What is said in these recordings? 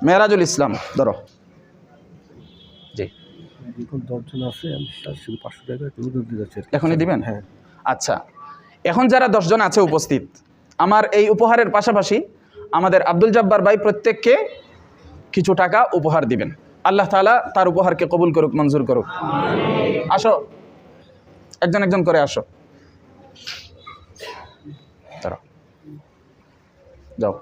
মেরাজুল ইসলাম ধরো। জি, এখনই দিবেন? হ্যাঁ, আচ্ছা। এখন যারা 10 জন আছে উপস্থিত, আমার এই উপহারের পাশাপাশি আমাদের আব্দুল জব্বার ভাই প্রত্যেককে কিছু টাকা উপহার দিবেন। আল্লাহ তাআলা তার উপহারকে কবুল করুক, মঞ্জুর করুক। আসো, একজন একজন করে আসো। ধরো, যাও।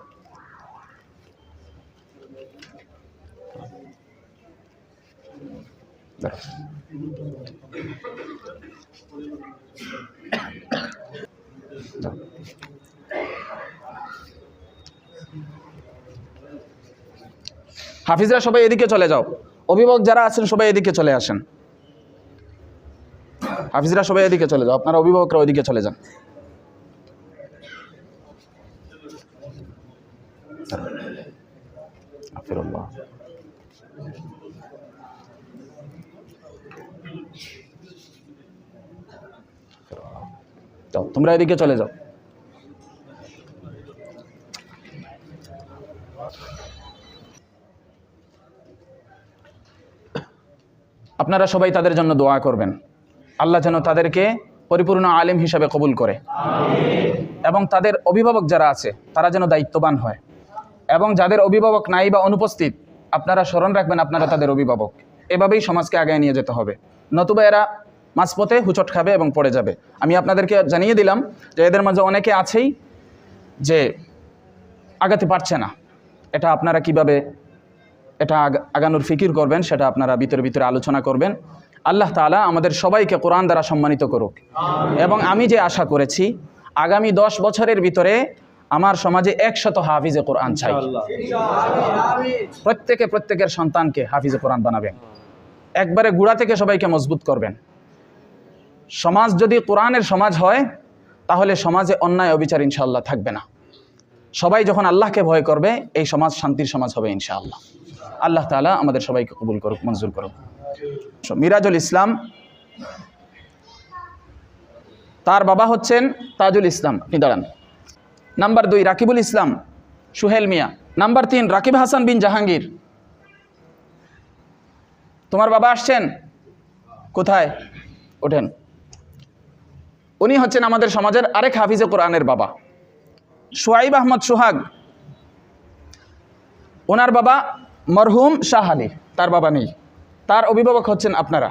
ধরো। যাও। হাফিজরা সবাই এদিকে চলে যাও। অভিভাবক যারা আছেন সবাই এদিকে চলে আসেন। হাফিজরা সবাই এদিকে চলে যাও, আপনারা অভিভাবকরা ওইদিকে চলে যান। আফিরুল্লাহ। যাও, তোমরা এদিকে চলে যাও। আপনারা সবাই তাদের জন্য দোয়া করবেন, আল্লাহ যেন তাদেরকে পরিপূর্ণ আলেম হিসাবে কবুল করে, এবং তাদের অভিভাবক যারা আছে তারা যেন দায়িত্ববান হয়, এবং যাদের অভিভাবক নাই বা অনুপস্থিত আপনারা স্মরণ রাখবেন আপনারা তাদের অভিভাবক। এভাবেই সমাজকে আগায় নিয়ে যেতে হবে, নতুবা এরা মাঝপথে হুচট খাবে এবং পড়ে যাবে। আমি আপনাদেরকে জানিয়ে দিলাম যে এদের মাঝে অনেকে আছেই যে আগাতে পারছে না। এটা আপনারা কিভাবে এটা আগানোর ফিকির করবেন সেটা আপনারা ভিতরে ভিতরে আলোচনা করবেন। আল্লাহ তাআলা আমাদের সবাইকে কোরআন দ্বারা সম্মানিত করুক। এবং আমি যে আশা করেছি আগামী 10 বছরের ভিতরে আমার সমাজে 100 হাফিজে কোরআন চাই। প্রত্যেকের সন্তানকে হাফিজে কোরআন বানাবেন, একবারে গুড়া থেকে সবাইকে মজবুত করবেন। সমাজ যদি কোরআনের সমাজ হয় তাহলে সমাজে অন্যায় অবিচার ইনশাআল্লাহ থাকবে না। সবাই যখন আল্লাহকে ভয় করবে এই সমাজ শান্তির সমাজ হবে ইনশাআল্লাহ। আল্লাহ তাআলা আমাদের সবাইকে কবুল করুক, মঞ্জুর করুক। মিরাজুল ইসলাম, তার বাবা হচ্ছেন তাজুল ইসলাম, আপনি দাঁড়ান। নাম্বার 2 রাকিবুল ইসলাম সুহেল মিয়া। নাম্বার 3 রাকিব হাসান বিন জাহাঙ্গীর। তোমার বাবা আসছেন? কোথায়? ওঠেন। উনি হচ্ছেন আমাদের সমাজের আরেক হাফিজে কোরআনের বাবা, সোহাইব আহমদ সোহাগ। ওনার বাবা মরহুম শাহ আলী, তার বাবা নেই, তার অভিভাবক হচ্ছেন আপনারা।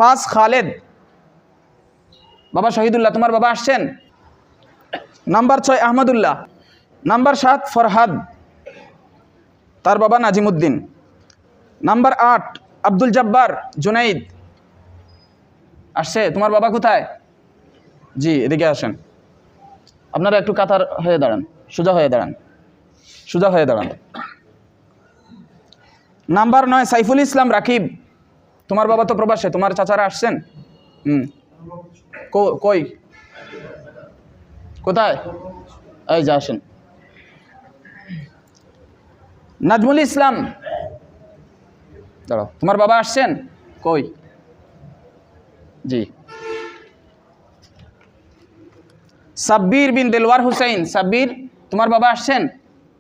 5 খালেদ, বাবা শহীদুল্লাহ, তোমার বাবা আসছেন? নাম্বার 6 আহমদুল্লাহ। নাম্বার 7 ফরহাদ, তার বাবা নাজিমুদ্দিন। নাম্বার 8 আব্দুল জব্বার জুনাইদ। আসছে? তোমার বাবা কোথায়? জি, এদিকে আসেন। আপনারা একটু কাতার হয়ে দাঁড়ান, সোজা হয়ে দাঁড়ান, সোজা হয়ে দাঁড়ান। নাম্বার 9 সাইফুল ইসলাম রাকিব। তোমার বাবা তো প্রবাসে, তোমার চাচারা আসছেন? কই কোথায়? এই যে আসেন। নাজমুল ইসলাম, দাঁড়াও, তোমার বাবা আসছেন? কই? জি। সাব্বির বিন দেলওয়ার হুসাইন, সাব্বির, তোমার বাবা আসছেন?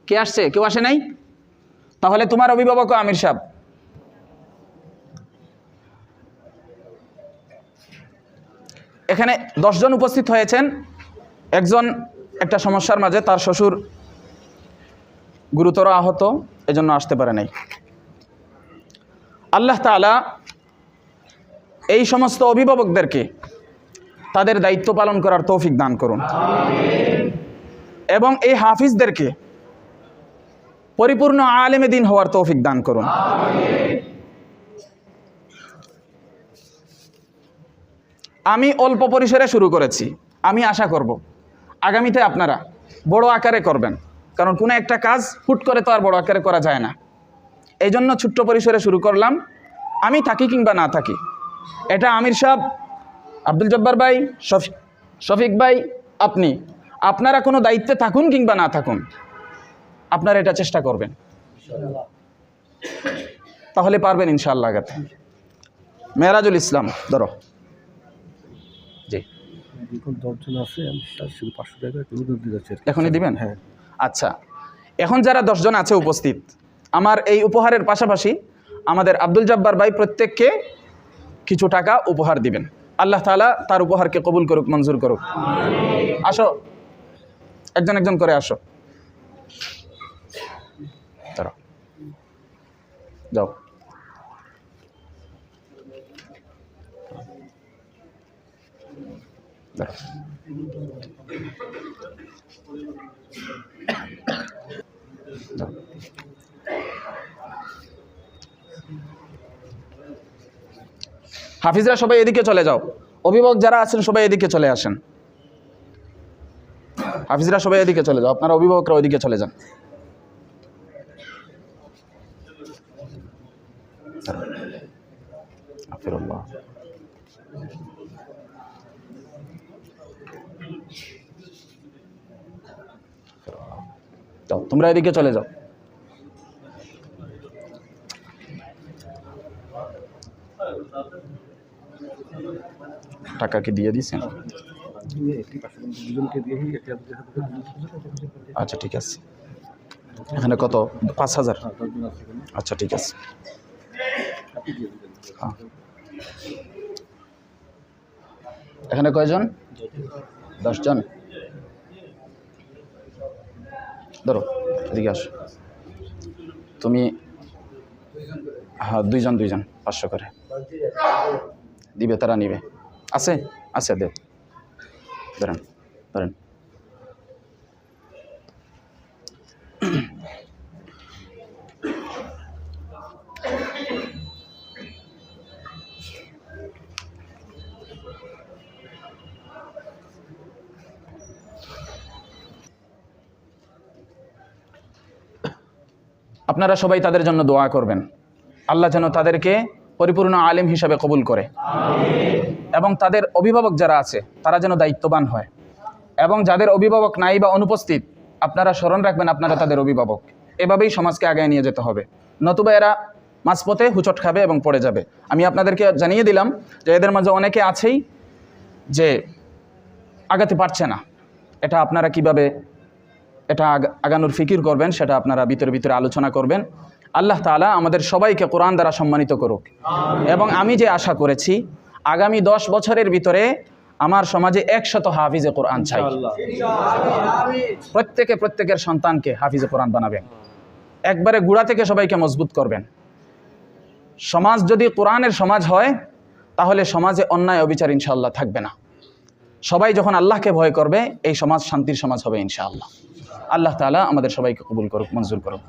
কে আসছে? কেউ আসে নাই? তাহলে তোমার অভিভাবক আমির সাহেব। এখানে 10 জন উপস্থিত হয়েছেন। একজন একটা সমস্যার মাঝে, তার শ্বশুর গুরুতর আহত, এজন্য আসতে পারে নাই। আল্লাহ তাআলা এই সমস্ত অভিভাবকদেরকে তাদের দায়িত্ব পালন করার তৌফিক দান করুন, এবং এই হাফিজদেরকে পরিপূর্ণ আলেমে দ্বীন হওয়ার তৌফিক দান করুন। আমি অল্প পরিসরে শুরু করেছি, আমি আশা করব আগামীতে আপনারা বড় আকারে করবেন, কারণ কোনো একটা কাজ হুট করে তো আর বড় আকারে করা যায় না। এই জন্য ছোট্ট পরিসরে শুরু করলাম। আমি থাকি কিংবা না থাকি, এটা আমির সাহেব, আব্দুল জব্বার ভাই, শফিক ভাই, আপনারা কোনো দায়িত্বে থাকুন কিংবা না থাকুন, আপনারা এটা চেষ্টা করবেন, তাহলে পারবেন ইনশাআল্লাহ আগাতে। মেরাজুল ইসলাম ধরো। জি, এখনই দিবেন? হ্যাঁ, আচ্ছা। এখন যারা 10 জন আছে উপস্থিত, আমার এই উপহারের পাশাপাশি আমাদের আব্দুল জব্বার ভাই প্রত্যেককে কিছু টাকা উপহার দিবেন। আল্লাহ তাআলা তার উপহারকে কবুল করুক, মঞ্জুর করুক। আসো, একজন একজন করে আসো, দাঁড়াও, যাও। দাঁড়াও। দাঁড়াও। হাফিজরা সবাই এদিকে চলে যাও, অভিভাবক যারা আছেন সবাই এদিকে চলে আসেন। হাফিজরা সবাই এদিকে চলে যাও, আপনারা অভিভাবকরা ওইদিকে চলে যান। আফিরুল্লাহ। যাও, তোমরা এদিকে চলে যাও। টাকা কি দিয়ে দিয়েছেন? আচ্ছা ঠিক আছে। এখানে কত? 5000। আচ্ছা ঠিক আছে। এখানে কয়জন? 10 জন। ধরো, এদিকে আসো। তুমি, হ্যাঁ, 2 জন 500 করে দিবে, তারা নিবে। আছে আছে, দেব, ধরেন ধরেন। আপনারা সবাই তাদের জন্য দোয়া করবেন, আল্লাহ যেন তাদেরকে পরিপূর্ণ আলেম হিসাবে কবুল করে, এবং তাদের অভিভাবক যারা আছে তারা যেন দায়িত্ববান হয়, এবং যাদের অভিভাবক নাই বা অনুপস্থিত আপনারা স্মরণ রাখবেন আপনারা তাদের অভিভাবক। এভাবেই সমাজকে আগায় নিয়ে যেতে হবে, নতুবা এরা মাঝপথে হুচট খাবে এবং পড়ে যাবে। আমি আপনাদেরকে জানিয়ে দিলাম যে এদের মাঝে অনেকে আছেই যে আগাতে পারছে না। এটা আপনারা কিভাবে এটা আগানোর ফিকির করবেন সেটা আপনারা ভিতরে ভিতরে আলোচনা করবেন। আল্লাহ তাআলা আমাদের সবাইকে কোরআন দ্বারা সম্মানিত করুক। এবং আমি যে আশা করেছি আগামী 10 বছরের ভিতরে আমার সমাজে 100 হাফিজে কোরআন চাই। প্রত্যেকের সন্তানকে হাফিজে কোরআন বানাবেন, একবারে গোড়া থেকে সবাইকে মজবুত করবেন। সমাজ যদি কোরআনের সমাজ হয় তাহলে সমাজে অন্যায় অবিচার ইনশাআল্লাহ থাকবে না। সবাই যখন আল্লাহকে ভয় করবে এই সমাজ শান্তির সমাজ হবে ইনশাআল্লাহ। আল্লাহ তাআলা আমাদের সবাইকে কবুল করুক, মঞ্জুর করুক।